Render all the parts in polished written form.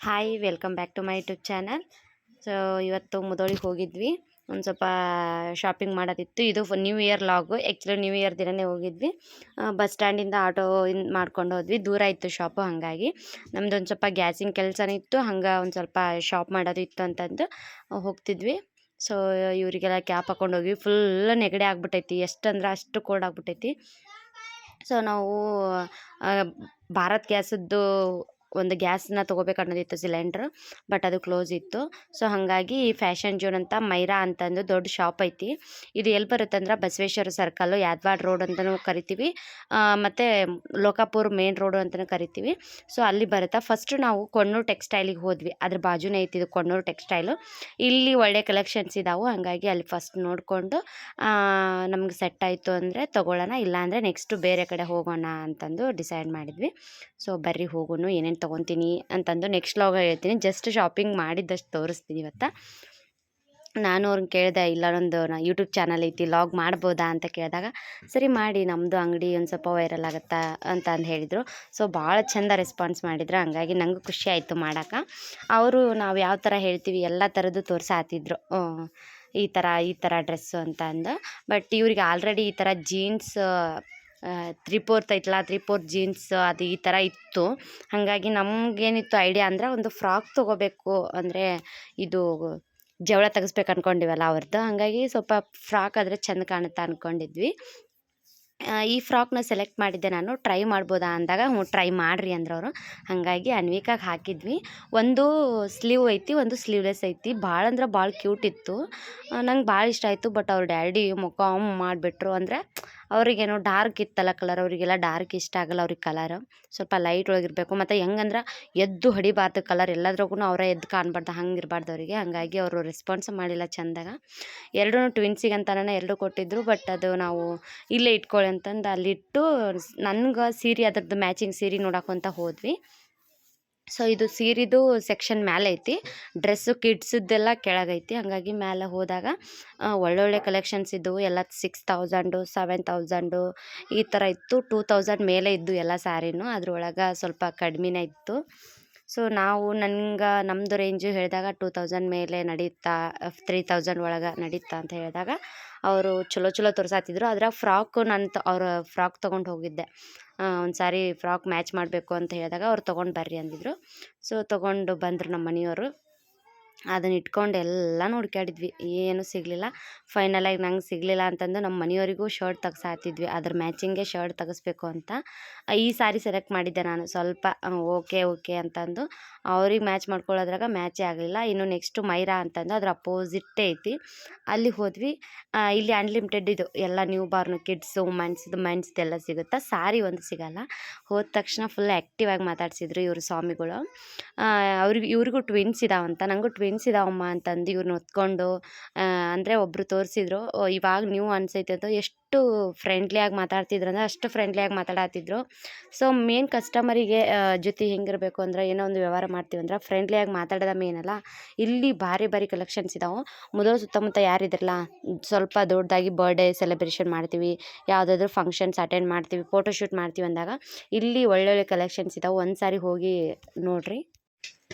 Hi welcome back to my YouTube channel. So ಇವತ್ತು ಮುದೋಳಿಗೆ ಹೋಗಿದ್ವಿ. ಒಂದು ಸ್ವಲ್ಪ ಶಾಪಿಂಗ್ ಮಾಡೋದಿತ್ತು. ಇದು ನ್ಯೂ ಇಯರ್ ಲಾಗು. ಆ್ಯಕ್ಚುಲಿ ನ್ಯೂ ಇಯರ್ ದಿನವೇ ಹೋಗಿದ್ವಿ. ಬಸ್ ಸ್ಟ್ಯಾಂಡಿಂದ ಆಟೋ ಮಾಡ್ಕೊಂಡು ಹೋದ್ವಿ. ದೂರ ಇತ್ತು ಶಾಪು, ಹಾಗಾಗಿ ನಮ್ದು ಒಂದು ಸ್ವಲ್ಪ ಗ್ಯಾಸಿನ ಕೆಲಸನೂ ಇತ್ತು. ಹಂಗೆ ಒಂದು ಸ್ವಲ್ಪ ಶಾಪ್ ಮಾಡೋದು ಇತ್ತು ಅಂತಂದು ಹೋಗ್ತಿದ್ವಿ. ಸೊ ಇವರಿಗೆಲ್ಲ ಕ್ಯಾಪ್ ಹಾಕೊಂಡು ಹೋಗಿ ಫುಲ್ ನೆಗಡಿ ಆಗ್ಬಿಟ್ಟೈತಿ. ಎಷ್ಟಂದ್ರೆ ಅಷ್ಟು ಕೋಲ್ಡ್ ಆಗ್ಬಿಟ್ಟೈತಿ. ಸೊ ನಾವು ಭಾರತ್ ಗ್ಯಾಸದ್ದು ಒಂದು ಗ್ಯಾಸನ್ನ ತೊಗೋಬೇಕನ್ನೋದಿತ್ತು, ಸಿಲಿಂಡ್ರ್. ಬಟ್ ಅದು ಕ್ಲೋಸ್ ಇತ್ತು. ಸೊ ಹಾಗಾಗಿ ಫ್ಯಾಷನ್ ಜೋನ್ ಅಂತ ಮೈರಾ ಅಂತಂದು ದೊಡ್ಡ ಶಾಪ್ ಐತಿ. ಇದು ಎಲ್ಲಿ ಬರುತ್ತೆ ಅಂದ್ರೆ ಬಸವೇಶ್ವರ ಸರ್ಕಲ್ಲು, ಯಾದವಾಡ ರೋಡ್ ಅಂತಲೂ ಕರಿತೀವಿ, ಮತ್ತು ಲೋಕಾಪುರ್ ಮೇನ್ ರೋಡು ಅಂತಲೂ ಕರಿತೀವಿ. ಸೊ ಅಲ್ಲಿ ಬರುತ್ತೆ. ಫಸ್ಟು ನಾವು ಕೊಣ್ಣೂರು ಟೆಕ್ಸ್ಟೈಲಿಗೆ ಹೋದ್ವಿ. ಅದ್ರ ಬಾಜುನೇ ಐತಿ ಇದು ಕೊಣ್ಣೂರು ಟೆಕ್ಸ್ಟೈಲು. ಇಲ್ಲಿ ಒಳ್ಳೆ ಕಲೆಕ್ಷನ್ಸ್ ಇದಾವೆ. ಹಾಗಾಗಿ ಅಲ್ಲಿ ಫಸ್ಟ್ ನೋಡಿಕೊಂಡು ನಮ್ಗೆ ಸೆಟ್ ಆಯಿತು ಅಂದರೆ ತೊಗೊಳ್ಳೋಣ, ಇಲ್ಲಾಂದರೆ ನೆಕ್ಸ್ಟು ಬೇರೆ ಕಡೆ ಹೋಗೋಣ ಅಂತಂದು ಡಿಸೈಡ್ ಮಾಡಿದ್ವಿ. ಸೊ ಬರ್ರಿ ಹೋಗೋಣ, ಏನೇನು ತೊಗೊತೀನಿ ಅಂತಂದು ನೆಕ್ಸ್ಟ್ ಲಾಗ ಹೇಳ್ತೀನಿ. ಜಸ್ಟ್ ಶಾಪಿಂಗ್ ಮಾಡಿದ್ದಷ್ಟು ತೋರಿಸ್ತೀನಿ ಇವತ್ತು. ನಾನು ಅವ್ರನ್ನ ಕೇಳಿದೆ, ಇಲ್ಲ ಒಂದು ಯೂಟ್ಯೂಬ್ ಚಾನಲ್ ಐತಿ, ಲಾಗ್ ಮಾಡ್ಬೋದಾ ಅಂತ ಕೇಳಿದಾಗ, ಸರಿ ಮಾಡಿ, ನಮ್ಮದು ಅಂಗಡಿ ಒಂದು ಸ್ವಲ್ಪ ವೈರಲ್ ಆಗುತ್ತಾ ಅಂತ ಅಂದು ಹೇಳಿದರು. ಸೊ ಭಾಳ ಚೆಂದ ರೆಸ್ಪಾನ್ಸ್ ಮಾಡಿದ್ರು. ಹಂಗಾಗಿ ನನಗೂ ಖುಷಿ ಆಯಿತು ಮಾಡೋಕೆ. ಅವರು ನಾವು ಯಾವ ಥರ ಹೇಳ್ತೀವಿ ಎಲ್ಲ ಥರದ್ದು ತೋರಿಸಾತಿದ್ರು. ಈ ಥರ ಡ್ರೆಸ್ಸು ಅಂತ ಅಂದು. ಬಟ್ ಇವ್ರಿಗೆ ಆಲ್ರೆಡಿ ಈ ಥರ ಜೀನ್ಸ್ 3/4 ಐತಲ್ಲ, 3/4 ಜೀನ್ಸ್ ಅದು ಈ ಥರ ಇತ್ತು. ಹಾಗಾಗಿ ನಮಗೇನಿತ್ತು ಐಡಿಯಾ ಅಂದರೆ ಒಂದು ಫ್ರಾಕ್ ತೊಗೋಬೇಕು, ಅಂದರೆ ಇದು ಜವಳ ತೆಗಿಸ್ಬೇಕು ಅಂದ್ಕೊಂಡಿವಲ್ಲ ಅವ್ರದ್ದು. ಹಾಗಾಗಿ ಸ್ವಲ್ಪ ಫ್ರಾಕ್ ಆದರೆ ಚೆಂದ ಕಾಣುತ್ತಾ ಅಂದ್ಕೊಂಡಿದ್ವಿ. ಈ ಫ್ರಾಕ್ನ ಸೆಲೆಕ್ಟ್ ಮಾಡಿದ್ದೆ ನಾನು. ಟ್ರೈ ಮಾಡ್ಬೋದಾ ಅಂದಾಗ, ಹ್ಞೂ ಟ್ರೈ ಮಾಡಿರಿ ಅಂದ್ರೆ ಅವರು. ಹಾಗಾಗಿ ಅನ್ವಿಕಾಗೆ ಹಾಕಿದ್ವಿ. ಒಂದು ಸ್ಲೀವ್ ಐತಿ, ಒಂದು ಸ್ಲೀವ್ಲೆಸ್ ಐತಿ. ಭಾಳ ಅಂದ್ರೆ ಭಾಳ ಕ್ಯೂಟ್ ಇತ್ತು. ನಂಗೆ ಭಾಳ ಇಷ್ಟ ಆಯಿತು. ಬಟ್ ಅವ್ರ ಡ್ಯಾಡಿ ಮುಖ ಮಾಡಿಬಿಟ್ರು. ಅಂದರೆ ಅವ್ರಿಗೇನೋ ಡಾರ್ಕ್ ಇತ್ತಲ್ಲ ಕಲರ್, ಅವರಿಗೆಲ್ಲ ಡಾರ್ಕ್ ಇಷ್ಟ ಆಗಲ್ಲ. ಅವ್ರಿಗೆ ಕಲರ್ ಸ್ವಲ್ಪ ಲೈಟ್ ಒಳಗಿರಬೇಕು. ಮತ್ತು ಹೆಂಗಂದ್ರೆ ಎದ್ದು ಹೊಡಿಬಾರ್ದು ಕಲರ್, ಎಲ್ಲದ್ರಾಗೂ ಅವರೇ ಎದ್ದು ಕಾಣಬಾರ್ದು, ಹಂಗೆ ಇರಬಾರ್ದು ಅವರಿಗೆ. ಹಾಗಾಗಿ ಅವರು ರೆಸ್ಪಾನ್ಸ್ ಮಾಡಿಲ್ಲ ಚೆಂದಾಗ. ಎರಡೂ ಟ್ವಿನ್ಸಿಗೆ ಅಂತಾನೆ ಎರಡೂ ಕೊಟ್ಟಿದ್ದರು. ಬಟ್ ಅದು ನಾವು ಇಲ್ಲೇ ಇಟ್ಕೊಳ್ಳಿ ಅಂತಂದು ಅಲ್ಲಿಟ್ಟು, ನನಗೆ ಸೀರೆ ಅದ್ರದ್ದು ಮ್ಯಾಚಿಂಗ್ ಸೀರೆ ನೋಡೋಕ್ಕಂತ ಹೋದ್ವಿ. ಸೊ ಇದು ಸೀರೆದು ಸೆಕ್ಷನ್ ಮೇಲೆ ಐತಿ, ಡ್ರೆಸ್ಸು ಕಿಡ್ಸದ್ದೆಲ್ಲ ಕೆಳಗೈತಿ. ಹಾಗಾಗಿ ಮೇಲೆ ಹೋದಾಗ ಒಳ್ಳೊಳ್ಳೆ ಕಲೆಕ್ಷನ್ಸ್ ಇದ್ದವು. ಎಲ್ಲ 6000 7000 ಈ ಥರ ಇತ್ತು. 2000 ಮೇಲೆ ಇದ್ದು ಎಲ್ಲ ಸ್ಯಾರಿನೂ. ಅದ್ರೊಳಗೆ ಸ್ವಲ್ಪ ಕಡಿಮೆನೇ ಇತ್ತು. ಸೊ ನಾವು ನಮ್ಮದು ರೇಂಜು ಹೇಳಿದಾಗ 2000 ಮೇಲೆ ನಡೀತಾ, 3000 ಒಳಗೆ ನಡೀತಾ ಅಂತ ಹೇಳಿದಾಗ ಅವರು ಚಲೋ ತೋರಿಸಾತಿದ್ರು. ಅದ್ರ ಫ್ರಾಕು ಅವ್ರ ಫ್ರಾಕ್ ತೊಗೊಂಡು ಹೋಗಿದ್ದೆ. ಒಂದು ಸಾರಿ ಫ್ರಾಕ್ ಮ್ಯಾಚ್ ಮಾಡಬೇಕು ಅಂತ ಹೇಳಿದಾಗ ಅವ್ರು ತೊಗೊಂಡು ಬರ್ರಿ ಅಂದಿದ್ರು. ಸೊ ತೊಗೊಂಡು ಬಂದರು ನಮ್ಮ ಮನೆಯವರು. ಅದನ್ನ ಇಟ್ಕೊಂಡು ಎಲ್ಲ ಹುಡ್ಕ್ಯಾಡಿದ್ವಿ, ಏನೂ ಸಿಗಲಿಲ್ಲ. ಫೈನಲಾಗಿ ನಂಗೆ ಸಿಗಲಿಲ್ಲ ಅಂತಂದು ನಮ್ಮ ಮನೆಯವರಿಗೂ ಶರ್ಟ್ ತೆಗ್ಸಾತಿದ್ವಿ, ಅದ್ರ ಮ್ಯಾಚಿಂಗೇ ಶರ್ಟ್ ತೆಗಿಸ್ಬೇಕು ಅಂತ. ಈ ಸಾರಿ ಸೆಲೆಕ್ಟ್ ಮಾಡಿದ್ದೆ ನಾನು. ಸ್ವಲ್ಪ ಓಕೆ ಅಂತಂದು ಅವ್ರಿಗೆ ಮ್ಯಾಚ್ ಮಾಡ್ಕೊಳ್ಳೋದ್ರಾಗ ಮ್ಯಾಚೇ ಆಗಲಿಲ್ಲ. ಇನ್ನು ನೆಕ್ಸ್ಟು ಮೈರಾ ಅಂತಂದು ಅದ್ರ ಅಪೋಸಿಟ್ಟೇ ಐತಿ, ಅಲ್ಲಿ ಹೋದ್ವಿ. ಇಲ್ಲಿ ಅನ್ಲಿಮಿಟೆಡ್ ಇದು ಎಲ್ಲ ನ್ಯೂ ಬಾರ್ನು, ಕಿಡ್ಸು, ಮೆನ್ಸ್ದೆಲ್ಲ ಸಿಗುತ್ತೆ. ಸಾರಿ ಒಂದು ಸಿಗಲ್ಲ. ಹೋದ ತಕ್ಷಣ ಫುಲ್ ಆ್ಯಕ್ಟಿವ್ ಆಗಿ ಮಾತಾಡ್ಸಿದ್ರು ಇವರು ಸ್ವಾಮಿಗಳು. ಇವ್ರಿಗೂ ಟ್ವಿನ್ಸ್ ಇದಾವಂತ, ನನಗೂ ಟ್ವಿನ್ಸ್ ಇದಾವಮ್ಮ ಅಂತಂದು ಇವ್ರನ್ನ ಹೊತ್ಕೊಂಡು, ಅಂದರೆ ಒಬ್ಬರು ತೋರಿಸಿದ್ರು. ಇವಾಗ ನ್ಯೂ ಅನ್ಸೈತೆ ಅಂತ ಎಷ್ಟು ಫ್ರೆಂಡ್ಲಿಯಾಗಿ ಮಾತಾಡ್ತಿದ್ರು ಅಂದರೆ ಅಷ್ಟು ಫ್ರೆಂಡ್ಲಿಯಾಗಿ ಮಾತಾಡತ್ತಿದ್ರು. ಸೊ ಮೇನ್ ಕಸ್ಟಮರಿಗೆ ಜೊತೆ ಹೆಂಗಿರಬೇಕು ಅಂದ್ರೆ, ಏನೋ ಒಂದು ವ್ಯವಹಾರ ಮಾಡ್ತೀವಿ ಅಂದ್ರೆ ಫ್ರೆಂಡ್ಲಿಯಾಗಿ ಮಾತಾಡೋದ ಮೇನಲ್ಲ. ಇಲ್ಲಿ ಭಾರಿ ಕಲೆಕ್ಷನ್ಸ್ ಇದಾವೆ. ಮೊದಲು ಸುತ್ತಮುತ್ತ ಯಾರಿದ್ರಲ್ಲ, ಸ್ವಲ್ಪ ದೊಡ್ಡದಾಗಿ ಬರ್ಡೇ ಸೆಲೆಬ್ರೇಷನ್ ಮಾಡ್ತೀವಿ, ಯಾವುದಾದ್ರೂ ಫಂಕ್ಷನ್ಸ್ ಅಟೆಂಡ್ ಮಾಡ್ತೀವಿ, ಫೋಟೋಶೂಟ್ ಮಾಡ್ತೀವಿ ಅಂದಾಗ ಇಲ್ಲಿ ಒಳ್ಳೊಳ್ಳೆ ಕಲೆಕ್ಷನ್ಸ್ ಇದಾವೆ. ಒಂದು ಸಾರಿ ಹೋಗಿ ನೋಡಿರಿ.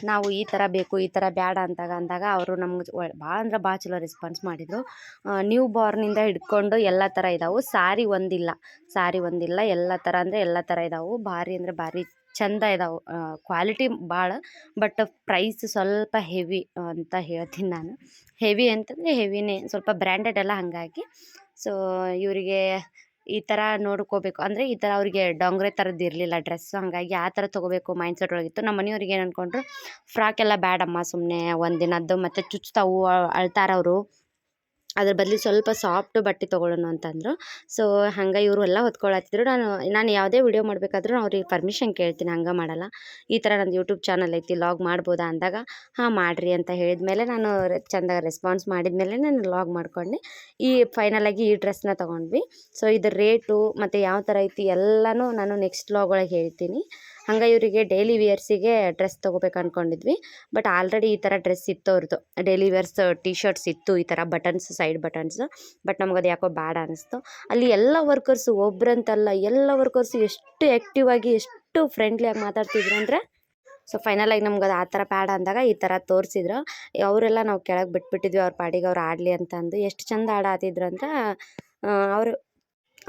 ನಾವು ಈ ಥರ ಬೇಕು, ಈ ಥರ ಬೇಡ ಅಂದಾಗ ಅವರು ನಮ್ಗೆ ಭಾಳ ಅಂದ್ರೆ ಭಾಳ ಚಲೋ ರೆಸ್ಪಾನ್ಸ್ ಮಾಡಿದರು. ನ್ಯೂ ಬಾರ್ನಿಂದ ಹಿಡ್ಕೊಂಡು ಎಲ್ಲ ಥರ ಇದಾವೆ. ಸಾರಿ ಒಂದಿಲ್ಲ ಎಲ್ಲ ಥರ ಅಂದರೆ ಎಲ್ಲ ಥರ ಇದಾವೆ. ಭಾರಿ ಅಂದರೆ ಭಾರಿ ಚಂದ ಇದಾವೆ. ಕ್ವಾಲಿಟಿ ಭಾಳ, ಬಟ್ ಪ್ರೈಸ್ ಸ್ವಲ್ಪ ಹೆವಿ ಅಂತ ಹೇಳ್ತೀನಿ ನಾನು. ಹೆವಿ ಅಂತಂದರೆ ಹೆವಿನೇ, ಸ್ವಲ್ಪ ಬ್ರ್ಯಾಂಡೆಡ್ ಎಲ್ಲ. ಹಾಗಾಗಿ ಸೊ ಇವರಿಗೆ ಈ ಥರ ನೋಡ್ಕೋಬೇಕು ಅಂದರೆ, ಈ ಥರ ಅವ್ರಿಗೆ ಡೊಂಗ್ರೆ ಥರದ್ದು ಇರಲಿಲ್ಲ ಡ್ರೆಸ್ಸು. ಹಾಗಾಗಿ ಆ ಥರ ತೊಗೋಬೇಕು ಮೈಂಡ್ಸೆಟ್ ಒಳಗಿತ್ತು. ನಮ್ಮ ಮನೆಯವ್ರಿಗೆ ಏನು ಅಂದ್ಕೊಂಡ್ರು, ಫ್ರಾಕ್ ಎಲ್ಲ ಬೇಡಮ್ಮ, ಸುಮ್ಮನೆ ಒಂದಿನದ್ದು ಮತ್ತು ಚುಚ್ತಾವು, ಅಳ್ತಾರವರು, ಅದ್ರ ಬದಲು ಸ್ವಲ್ಪ ಸಾಫ್ಟ್ ಬಟ್ಟೆ ತೊಗೊಳ್ಳೋಣ ಅಂತಂದರು. ಸೊ ಹಂಗೆ ಇವರು ಎಲ್ಲ ಹೊತ್ಕೊಳತ್ತಿದ್ರು. ನಾನು ಯಾವುದೇ ವಿಡಿಯೋ ಮಾಡಬೇಕಾದ್ರೂ ಅವ್ರಿಗೆ ಪರ್ಮಿಷನ್ ಕೇಳ್ತೀನಿ, ಹಂಗೆ ಮಾಡಲ್ಲ. ಈ ಥರ ನಂದು ಯೂಟ್ಯೂಬ್ ಚಾನಲ್ ಐತಿ, ಲಾಗ್ ಮಾಡ್ಬೋದಾ ಅಂದಾಗ, ಹಾಂ ಮಾಡಿರಿ ಅಂತ ಹೇಳಿದ್ಮೇಲೆ, ನಾನು ಚೆಂದಾಗಿ ರೆಸ್ಪಾನ್ಸ್ ಮಾಡಿದ್ಮೇಲೆ ನಾನು ಲಾಗ್ ಮಾಡ್ಕೊಂಡು ಫೈನಲಾಗಿ ಈ ಡ್ರೆಸ್ನ ತೊಗೊಂಡ್ವಿ. ಸೊ ಇದ್ರ ರೇಟು ಮತ್ತು ಯಾವ ಥರ ಐತಿ ಎಲ್ಲನೂ ನಾನು ನೆಕ್ಸ್ಟ್ ಲಾಗ್ ಒಳಗೆ ಹೇಳ್ತೀನಿ. ಹಂಗೆ ಇವರಿಗೆ ಡೈಲಿ ವೇರ್ಸಿಗೆ ಡ್ರೆಸ್ ತೊಗೋಬೇಕು ಅಂದ್ಕೊಂಡಿದ್ವಿ. ಬಟ್ ಆಲ್ರೆಡಿ ಈ ಥರ ಡ್ರೆಸ್ ಇತ್ತು ಅವ್ರದ್ದು, ಡೈಲಿ ವೇರ್ಸ್ ಟಿ ಶರ್ಟ್ಸ್ ಇತ್ತು, ಈ ಥರ ಬಟನ್ಸ್, ಸೈಡ್ ಬಟನ್ಸ್. ಬಟ್ ನಮಗದು ಯಾಕೋ ಬೇಡ ಅನ್ನಿಸ್ತು. ಅಲ್ಲಿ ಎಲ್ಲ ವರ್ಕರ್ಸು, ಒಬ್ರಂತಲ್ಲ ಎಲ್ಲ ವರ್ಕರ್ಸು ಎಷ್ಟು ಆ್ಯಕ್ಟಿವ್ ಆಗಿ, ಎಷ್ಟು ಫ್ರೆಂಡ್ಲಿಯಾಗಿ ಮಾತಾಡ್ತಿದ್ರು ಅಂದರೆ, ಸೊ ಫೈನಲಾಗಿ ನಮ್ಗೆ ಅದು ಆ ಥರ ಬೇಡ ಅಂದಾಗ ಈ ಥರ ತೋರಿಸಿದ್ರು. ಅವರೆಲ್ಲ ನಾವು ಕೆಳಗೆ ಬಿಟ್ಬಿಟ್ಟಿದ್ವಿ ಅವ್ರ ಪಾಡಿಗೆ ಅವ್ರು ಆಡಲಿ ಅಂತ ಅಂದು. ಎಷ್ಟು ಚಂದ ಆಡಾತಿದ್ರು ಅಂದ್ರೆ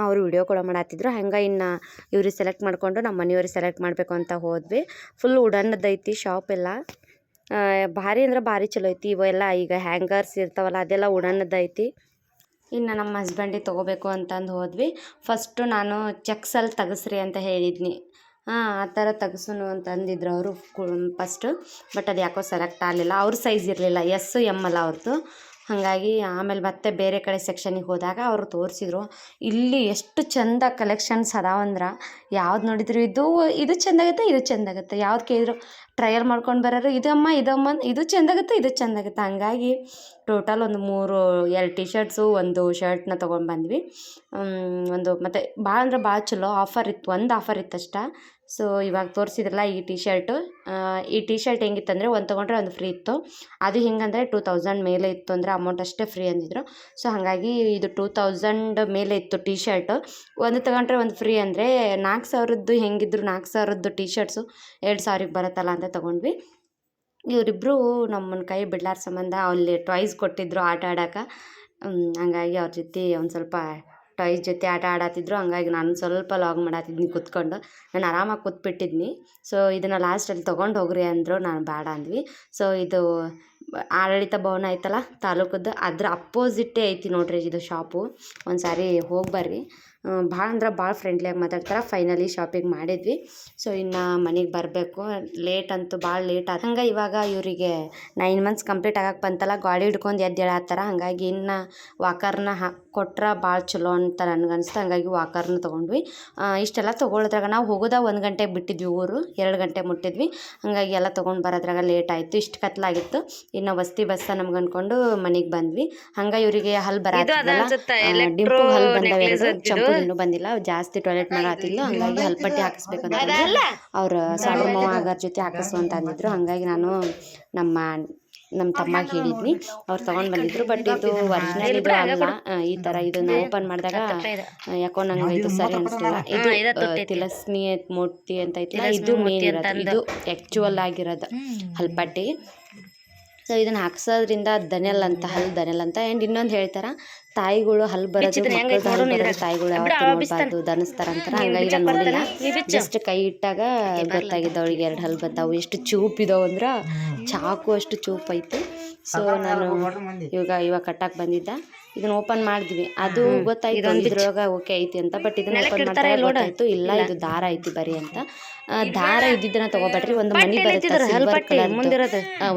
ಅವರು ವಿಡಿಯೋ ಕೂಡ ಮಾಡತ್ತಿದ್ರು. ಹಂಗೆ ಇನ್ನು ಇವ್ರಿಗೆ ಸೆಲೆಕ್ಟ್ ಮಾಡಿಕೊಂಡು ನಮ್ಮ ಮನೆಯವ್ರಿಗೆ ಸೆಲೆಕ್ಟ್ ಮಾಡಬೇಕು ಅಂತ ಹೋದ್ವಿ. ಫುಲ್ ವುಡನ್ನದೈತಿ ಶಾಪ್ ಎಲ್ಲ. ಭಾರಿ ಅಂದ್ರೆ ಭಾರಿ ಚಲೋ ಐತಿ. ಇವೆಲ್ಲ ಈಗ ಹ್ಯಾಂಗರ್ಸ್ ಇರ್ತಾವಲ್ಲ ಅದೆಲ್ಲ ವುಡನ್ನದೈತಿ. ಇನ್ನು ನಮ್ಮ ಹಸ್ಬೆಂಡಿಗೆ ತೊಗೋಬೇಕು ಅಂತಂದು ಹೋದ್ವಿ. ಫಸ್ಟು ನಾನು ಚೆಕ್ಸಲ್ಲಿ ತೆಗೆಸ್ರಿ ಅಂತ ಹೇಳಿದ್ನಿ. ಆ ಥರ ತೆಗ್ಸುನು ಅಂತ ಅಂದಿದ್ರು ಅವರು ಫಸ್ಟು. ಬಟ್ ಅದು ಯಾಕೋ ಸೆಲೆಕ್ಟ್ ಆಗಲಿಲ್ಲ. ಅವ್ರ ಸೈಜ್ ಇರಲಿಲ್ಲ, ಎಸ್ ಎಮ್ ಅಲ್ಲ ಅವ್ರದ್ದು. ಹಾಗಾಗಿ ಆಮೇಲೆ ಮತ್ತೆ ಬೇರೆ ಕಡೆ ಸೆಕ್ಷನಿಗೆ ಹೋದಾಗ ಅವರು ತೋರಿಸಿದ್ರು. ಇಲ್ಲಿ ಎಷ್ಟು ಚೆಂದ ಕಲೆಕ್ಷನ್ಸ್ ಅದಾವಂದ್ರೆ ಯಾವ್ದು ನೋಡಿದ್ರು ಇದು ಚೆಂದಾಗತ್ತೆ, ಇದು ಚೆಂದಾಗತ್ತೆ. ಯಾವ್ದು ಕೇಳಿದ್ರು ಟ್ರಯಲ್ ಮಾಡ್ಕೊಂಡು ಬರೋರು ಇದಮ್ಮ ಇದು ಚೆಂದಾಗತ್ತೆ, ಇದು ಚೆಂದಾಗತ್ತೆ. ಹಂಗಾಗಿ ಟೋಟಲ್ ಒಂದು 2 ಟಿ ಶರ್ಟ್ಸು, 1 ಶರ್ಟ್ನ ತೊಗೊಂಡು ಬಂದ್ವಿ. ಒಂದು ಮತ್ತು ಭಾಳ ಅಂದ್ರೆ ಭಾಳ ಚಲೋ ಆಫರ್ ಇತ್ತು. ಒಂದು ಆಫರ್ ಇತ್ತು ಅಷ್ಟೇ. ಸೊ ಇವಾಗ ತೋರಿಸಿದ್ರಲ್ಲ ಈ ಟಿ ಶರ್ಟ್ ಹೆಂಗಿತ್ತಂದರೆ ಒಂದು ತೊಗೊಂಡ್ರೆ ಒಂದು ಫ್ರೀ ಇತ್ತು. ಅದು ಹೆಂಗಂದರೆ 2000 ಮೇಲೆ ಇತ್ತು ಅಂದರೆ ಅಮೌಂಟ್ ಅಷ್ಟೇ ಫ್ರೀ ಅಂದಿದ್ರು. ಸೊ ಹಾಗಾಗಿ ಇದು 2000 ಮೇಲೆ ಇತ್ತು ಟಿ ಶರ್ಟ್. ಒಂದು ತೊಗೊಂಡ್ರೆ ಒಂದು ಫ್ರೀ ಅಂದರೆ 4000ದ್ದು ಹೆಂಗಿದ್ರು 4000ದ್ದು ಟಿ ಶರ್ಟ್ಸು 2000ಕ್ಕೆ ಬರುತ್ತಲ್ಲ ಅಂತ ತೊಗೊಂಡ್ವಿ. ಇವರಿಬ್ಬರು ನಮ್ಮನ್ನ ಕೈ ಬಿಡ್ಲಾರ ಸಂಬಂಧ ಅಲ್ಲಿ ಟಾಯ್ಸ್ ಕೊಟ್ಟಿದ್ರು ಆಟ ಆಡೋಕೆ. ಹಂಗಾಗಿ ಅವ್ರ ಜೊತೆ ಒಂದು ಸ್ವಲ್ಪ ಟಾಯ್ಸ್ ಜೊತೆ ಆಟ ಆಡತ್ತಿದ್ರು. ಹಂಗಾಗಿ ನಾನು ಸ್ವಲ್ಪ ಲಾಗ್ ಮಾಡತ್ತಿದ್ನಿ ಕೂತ್ಕೊಂಡು. ನಾನು ಆರಾಮಾಗಿ ಕೂತ್ಬಿಟ್ಟಿದ್ನಿ. ಸೊ ಇದನ್ನು ಲಾಸ್ಟಲ್ಲಿ ತೊಗೊಂಡು ಹೋಗ್ರಿ ಅಂದರು. ನಾನು ಬೇಡ ಅಂದ್ವಿ. ಸೊ ಇದು ಆಡಳಿತ ಭವನ ಐತಲ್ಲ ತಾಲೂಕದ್ದು, ಅದ್ರ ಅಪೋಸಿಟ್ಟೇ ಐತಿ ನೋಡ್ರಿ ಇದು ಶಾಪು. ಒಂದು ಸಾರಿ ಹೋಗಿ ಬರ್ರಿ. ಭಾಳ ಅಂದ್ರೆ ಭಾಳ ಫ್ರೆಂಡ್ಲಿಯಾಗಿ ಮಾತಾಡ್ತಾರೆ. ಫೈನಲಿ ಶಾಪಿಂಗ್ ಮಾಡಿದ್ವಿ. ಸೊ ಇನ್ನು ಮನೆಗೆ ಬರಬೇಕು. ಲೇಟ್ ಅಂತೂ ಭಾಳ ಲೇಟ್ ಆದ. ಹಂಗೆ ಇವಾಗ ಇವರಿಗೆ 9 ಮಂತ್ಸ್ ಕಂಪ್ಲೀಟ್ ಆಗಕ್ಕೆ ಬಂತಲ್ಲ, ಗಾಡಿ ಹಿಡ್ಕೊಂಡು ಎದ್ದೇಳತ್ತಾರ. ಹಾಗಾಗಿ ಇನ್ನು ವಾಕರ್ನ ಕೊಟ್ರೆ ಭಾಳ ಚಲೋ ಅಂತ ನನಗನ್ನಿಸ್ತು. ಹಂಗಾಗಿ ವಾಕರ್ನ ತೊಗೊಂಡ್ವಿ. ಇಷ್ಟೆಲ್ಲ ತೊಗೊಳೋದ್ರಾಗ ನಾವು ಹೋಗೋದ 1 ಗಂಟೆಗೆ ಬಿಟ್ಟಿದ್ವಿ ಊರು, 2 ಗಂಟೆ ಮುಟ್ಟಿದ್ವಿ. ಹಾಗಾಗಿ ಎಲ್ಲ ತೊಗೊಂಡು ಬರೋದ್ರಾಗ ಲೇಟ್ ಆಯಿತು. ಇಷ್ಟು ಕತ್ಲಾಗಿತ್ತು. ಇನ್ನು ವಸ್ತಿ ಬಸ್ಸ ನಮ್ಗೆ ಅಂದ್ಕೊಂಡು ಮನೆಗೆ ಬಂದ್ವಿ. ಹಂಗೆ ಇವರಿಗೆ ಹಲ್ ಬರತ್ತಿದ್ದಲ್ಲ, ಡಿಂಪು ಹಲ್ ಬಂದವ, ಚಂಪು ಇನ್ನೂ ಬಂದಿಲ್ಲ. ಜಾಸ್ತಿ ಟಾಯ್ಲೆಟ್ ಮಾಡತ್ತಿಲ್ಲ. ಹಂಗಾಗಿ ಹಲ್ಪಟ್ಟಿ ಹಾಕಿಸ್ಬೇಕಂತ ಅವ್ರು ಸಾಡ್ರ ಮಾವ ಆಗೋರ ಜೊತೆ ಹಾಕಿಸು ಅಂತ ಅಂದಿದ್ರು. ಹಂಗಾಗಿ ನಾನು ನಮ್ಮ ತಮ್ಮಗೆ ಹೇಳಿದ್ನಿ. ಅವ್ರು ತೊಗೊಂಡು ಬಂದಿದ್ರು. ಬಟ್ ಇದು ಒರಿಜಿನಲ್ ಇದು ಅಲ್ಲ. ಈ ಥರ ಇದನ್ನು ಓಪನ್ ಮಾಡಿದಾಗ ಯಾಕೋ ನಂಗೆ ಇದು ಸರಿ ಅನಿಸ್ಲಿಲ್ಲ. ಇದು ತಿಲಸ್ಮಿ ಮೂರ್ತಿ ಅಂತ ಐತಿಲ್ಲ, ಇದು ಮೇನ್ ಇರೋದು, ಇದು ಆ್ಯಕ್ಚುವಲ್ ಆಗಿರೋದು ಹಲ್ಪಟ್ಟಿ. ಸೊ ಇದನ್ನು ಹಾಕ್ಸೋದ್ರಿಂದ ದನೆಲ್ ಅಂತ, ಹಲ್ ದನೆಲ್ ಅಂತ. ಆ್ಯಂಡ್ ಇನ್ನೊಂದು ಹೇಳ್ತಾರೆ, ತಾಯಿಗಳು ಹಲ್ ಬರೋದು ತಾಯಿಗಳು ಯಾವತ್ತೂ ನೋಡಬಾರ್ದು, ದನಿಸ್ತಾರಂತಾರೆ. ಹಂಗಾಗಿ ನಾನು ನೋಡಿಲ್ಲ. ಜಸ್ಟ್ ಕೈ ಇಟ್ಟಾಗ ಗೊತ್ತಾಗಿದ್ದು ಅವಳಿಗೆ 2 ಹಲ್ ಬಂದಾವು. ಎಷ್ಟು ಚೂಪ್ ಇದಾವೆ ಅಂದ್ರೆ ಚಾಕು ಅಷ್ಟು ಚೂಪ್ ಐತಿ. ಸೊ ನಾನು ಇವಾಗ ಕಟ್ಟಕ್ಕೆ ಬಂದಿದ್ದ. ಇದನ್ನ ಓಪನ್ ಮಾಡಿದ್ವಿ. ಅದು ಗೊತ್ತಾಯ್ತು ಇದ್ರೊಳಗೆ ಓಕೆ ಐತಿ ಅಂತ. ಬಟ್ ಇದನ್ನ ಓಪನ್ ಮಾಡ್ತಾರೆ ಗೊತ್ತಾಯ್ತು ಇಲ್ಲ ಇದು ದಾರ ಐತಿ ಬರೀ ಅಂತ. ದಾರ ಇದ್ದಿದ್ದನ್ನ ತಗೋಬೇಡ್ರಿ. ಒಂದು ಮನಿ ಬರುತ್ತೆ ಸಿಲ್ವರ್ ಕಲರ್,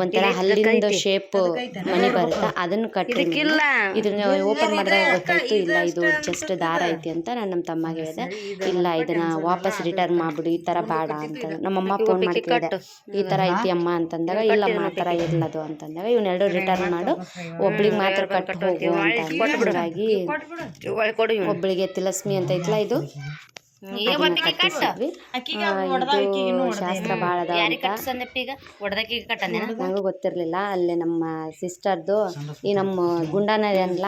ಒಂಥರ ಹಲ್ಲಿಂದ ಶೇಪ್ ಮನಿ ಬರುತ್ತೆ, ಅದನ್ನು ಕಟ್ಟಿ. ಇದನ್ನ ಓಪನ್ ಮಾಡಿದಾಗ ಗೊತ್ತಾಯ್ತು ಇಲ್ಲ ಇದು ಜಸ್ಟ್ ದಾರ ಐತಿ ಅಂತ. ನಾನು ನಮ್ಮ ತಮ್ಮಗೆ ಹೇಳಿದೆ, ಇಲ್ಲ ಇದನ್ನ ವಾಪಸ್ ರಿಟರ್ನ್ ಮಾಡ್ಬಿಡು, ಈ ಥರ ಬೇಡ ಅಂತ. ನಮ್ಮಮ್ಮ ಫೋನ್ ಮಾಡಿ ಕೇಳಿದೆ, ಈ ಥರ ಐತಿ ಅಮ್ಮ ಅಂತಂದಾಗ, ಇಲ್ಲಮ್ಮ ಆ ಥರ ಇರ್ಲದು ಅಂತಂದಾಗ, ಇವನ್ನೆರಡು ರಿಟರ್ನ್ ಮಾಡು, ಒಬ್ಳಿಗೆ ಮಾತ್ರ ಕಟ್ಟು ಹೋಗು ಅಂತ. ಹಾಗಾಗಿ ಒಬ್ಳಿಗೆ ತಿಲಸ್ಮಿ ಅಂತ ಐತಲ್ಲ ಇದು ಕಟ್ಟಿಸಿದ್ವಿ. ಇದು ಶಾಸ್ತ್ರ ಭಾಳ ನಂಗೂ ಗೊತ್ತಿರಲಿಲ್ಲ. ಅಲ್ಲೇ ನಮ್ಮ ಸಿಸ್ಟರ್ದು ಈ ನಮ್ಮ ಗುಂಡನ ಅಲ್ಲ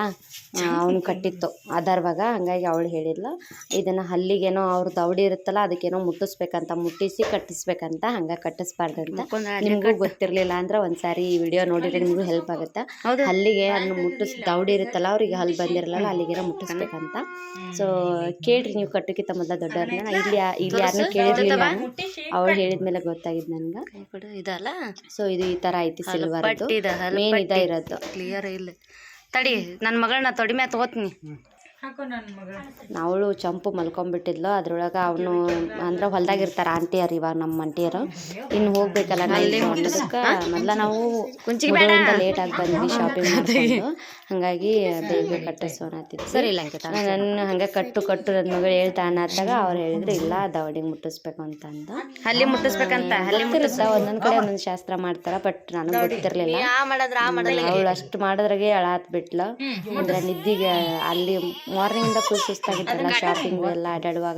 ಅವನು ಕಟ್ಟಿತ್ತು ಅದರ್ವಾಗ. ಹಂಗಾಗಿ ಅವಳು ಹೇಳಿದ್ಲು ಇದನ್ನು ಹಲ್ಲಿಗೇನೋ ಅವ್ರ ದೌಡಿ ಇರುತ್ತಲ್ಲ ಅದಕ್ಕೇನೋ ಮುಟ್ಟಿಸ್ಬೇಕಂತ, ಮುಟ್ಟಿಸಿ ಕಟ್ಟಿಸ್ಬೇಕಂತ. ಹಂಗೆ ಕಟ್ಟಿಸ್ಬಾರ್ದಂತ. ನಿಮಗೂ ಗೊತ್ತಿರಲಿಲ್ಲ ಅಂದ್ರೆ ಒಂದ್ಸಾರಿ ಈ ವಿಡಿಯೋ ನೋಡಿದ್ರೆ ನಿಮಗೂ ಹೆಲ್ಪ್ ಆಗುತ್ತೆ. ಹಲ್ಲಿಗೆ ಅದನ್ನು ದೌಡಿ ಇರುತ್ತಲ್ಲ ಅವ್ರಿಗೆ ಹಲ್ಲು ಬಂದಿರಲ್ಲ, ಅಲ್ಲಿಗೇನೋ ಮುಟ್ಟಿಸ್ಬೇಕಂತ. ಸೊ ಕೇಳ್ರಿ ನೀವು ಕಟ್ಟೋಕ್ಕಿಂತ ಮೊದಲ ದೊಡ್ಡವ್ರನ್ನ. ಇಲ್ಲಿ ಯಾರನ್ನೂ ಕೇಳಿರ್ಲಿಲ್ಲ, ಅವಳು ಹೇಳಿದ್ಮೇಲೆ ಗೊತ್ತಾಗಿದ್ದು ನನ್ಗೆ ಇದಲ್ಲ. ಸೊ ಇದು ಈ ಥರ ಐತಿ ಸಿಲ್ವರ್ ಮೇನ್ ಇರೋದು. ಕ್ಲಿಯರ್ ಇಲ್ಲ ತಡಿ, ನನ್ನ ಮಗಳನ್ನ ತೊಡಿ ಮ್ಯಾಗ ತಗೋತೀನಿ. ಅವಳು ಚಂಪು ಮಲ್ಕೊಂಡ್ಬಿಟ್ಟಿದ್ಲು. ಅದ್ರೊಳಗೆ ಅವನು ಅಂದ್ರೆ ಹೊಲ್ದಾಗಿರ್ತಾರೆ ಆಂಟಿಯರು, ಇವಾಗ ನಮ್ಮ ಆಂಟಿಯರು. ಇನ್ನು ಹೋಗ್ಬೇಕಲ್ಲ ಅನ್ನೋದಕ್ಕೆ ಮೊದಲ ನಾವು ಕುಂಚಿಯಿಂದ ಲೇಟಾಗಿ ಬಂದ್ವಿ ಶಾಪಿಂಗ್ ಮಾಡ್ಕೊಂಡು. ಹಾಗಾಗಿ ಬೇಗ ಕಟ್ಟಿಸೋಣತ್ತಿದ್ದು. ಸರಿ ಇಲ್ಲ ನನ್ನ ಹಂಗೆ ಕಟ್ಟು ನನ್ನ ಮಗಳು ಹೇಳ್ತಾ ಅನ್ನತ್ತಾಗ ಅವ್ರು ಹೇಳಿದ್ರು ಇಲ್ಲ ದವಡಿಗೆ ಮುಟ್ಟಿಸ್ಬೇಕು ಅಂತಂದು. ಅಲ್ಲಿ ಮುಟ್ಟಿಸ್ಬೇಕಂತ ಒಂದೊಂದು ಕಡೆ ಒಂದೊಂದು ಶಾಸ್ತ್ರ ಮಾಡ್ತಾರ. ಬಟ್ ನನಗೆ ಗೊತ್ತಿರಲಿಲ್ಲ. ಅವಳು ಅಷ್ಟು ಮಾಡೋದ್ರಾಗೆ ಅಳಾತ್ ಬಿಟ್ಲು. ಅಂದ್ರೆ ನಿದ್ದಿಗೆ ಅಲ್ಲಿ ಮಾರ್ನಿಂಗಿಂದ ಫುಲ್ ಸುಸ್ತಾಗಿತ್ತಲ್ಲ ಶಾಪಿಂಗ್ ಎಲ್ಲ ಅಡ್ಡಾಡುವಾಗ.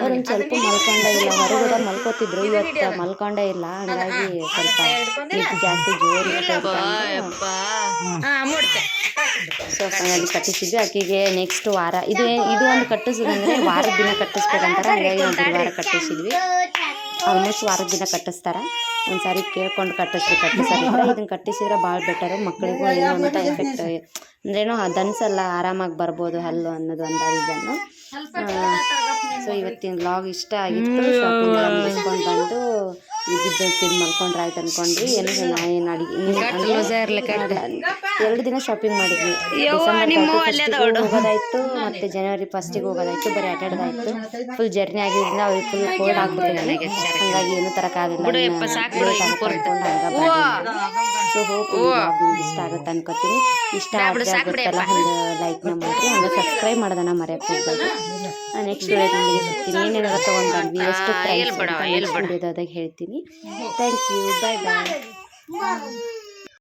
ಅವ್ರೊಂದು ಸ್ವಲ್ಪ ಮಲ್ಕೊಂಡೇ ಇಲ್ಲ, ಹೊರಗಡೆ ಮಲ್ಕೋತಿದ್ರು, ಇವತ್ತು ಮಲ್ಕೊಂಡೇ ಇಲ್ಲ. ಹಂಗಾಗಿ ಸ್ವಲ್ಪ ನಿದ್ದೆ ಜಾಸ್ತಿ ಜೋರು ಸೊ ಅಲ್ಲಿ ಕಟ್ಟಿಸಿದ್ವಿ. ಆಕೆಗೆ ನೆಕ್ಸ್ಟ್ ವಾರ ಇದು ಒಂದು ಕಟ್ಟಿಸೋದಂದ್ರೆ ವಾರದ ದಿನ ಕಟ್ಟಿಸ್ಬೇಕಂತಾರೆ. ಹಾಗಾಗಿ ನಾವು ಗುರುವಾರ ಕಟ್ಟಿಸಿದ್ವಿ. ಆಲ್ಮೋಸ್ಟ್ ವಾರದ ದಿನ ಕಟ್ಟಿಸ್ತಾರೆ. ಒಂದು ಸಾರಿ ಕೇಳ್ಕೊಂಡು ಕಟ್ಟಿಸಿದ್ರೆ ಇದನ್ನು ಕಟ್ಟಿಸಿದ್ರೆ ಭಾಳ ಬೆಟರು. ಮಕ್ಕಳಿಗೂ ಏನೋ ಅಂತ ಎಫೆಕ್ಟ್ ಅಂದ್ರೇನೋ ಅದು ಅನ್ಸಲ್ಲ, ಆರಾಮಾಗಿ ಬರ್ಬೋದು ಹಲ್ಲು ಅನ್ನೋದು ಒಂದು ಇದನ್ನು. ಸೊ ಇವತ್ತಿನ ವ್ಲಾಗ್ ಇಷ್ಟ ಆಗಿತ್ತು. ಶಾಪಿಂಗ್ ಎಲ್ಲ ಮುಗಿಸ್ಕೊಂಡು ಬಂದು ಇದ್ದಿದ್ದು ತಿಂದು ಮಲ್ಕೊಂಡ್ರೆ ಆಯ್ತು ಅಂದ್ಕೊಂಡ್ವಿ. ಏನು ಅಡಿಗೆ 2 ದಿನ ಶಾಪಿಂಗ್ ಮಾಡಿದ್ವಿ. ಡಿಸೆಂಬರ್ ಹೋಗೋದಾಯ್ತು ಮತ್ತು ಜನವರಿ 1ಗೆ ಹೋಗೋದಾಯ್ತು. ಬರೀ ಅಡ್ಡಾಡೋದಾಯ್ತು. ಫುಲ್ ಜರ್ನಿ ಆಗಿದ್ದರಿಂದ ಅವ್ರಿಗೆ ಫುಲ್ ಕೋಲ್ಡ್ ಆಗ್ಬಿಟ್ಟಿದೆ. ಹಾಗಾಗಿ ಏನು ತರಕ್ಕಾಗಲ್ಲ. ಸೊ ಹೋಪ್ ನಿಮ್ಗೆ ಇಷ್ಟ ಆಗುತ್ತೆ ಅನ್ಕೋತೀನಿ. ಇಷ್ಟ ಆಗುತ್ತಲ್ಲ ಒಂದು ಲೈಕ್ನ ಮಾಡಿರಿ, ಹಂಗೆ ಸಬ್ಸ್ಕ್ರೈಬ್ ಮಾಡೋದನ್ನ ಮರೆಯಕ್ಕೆ ಹೋಗ್ಬೇಕು. ನೆಕ್ಸ್ಟ್ ವಿಡಿಯೋದೊಂದಿಗೆ ಸಿಗ್ತೀನಿ. ಏನೇನಾರ ತೊಗೊಂಡ್ಬಂದ್ವಿ, ಎಷ್ಟು ಪ್ರೈಸ್ ಅಂತ ನೆಕ್ಸ್ಟ್ ವಿಡಿಯೋದಾಗ ಹೇಳ್ತೀನಿ. Thank you, bye bye.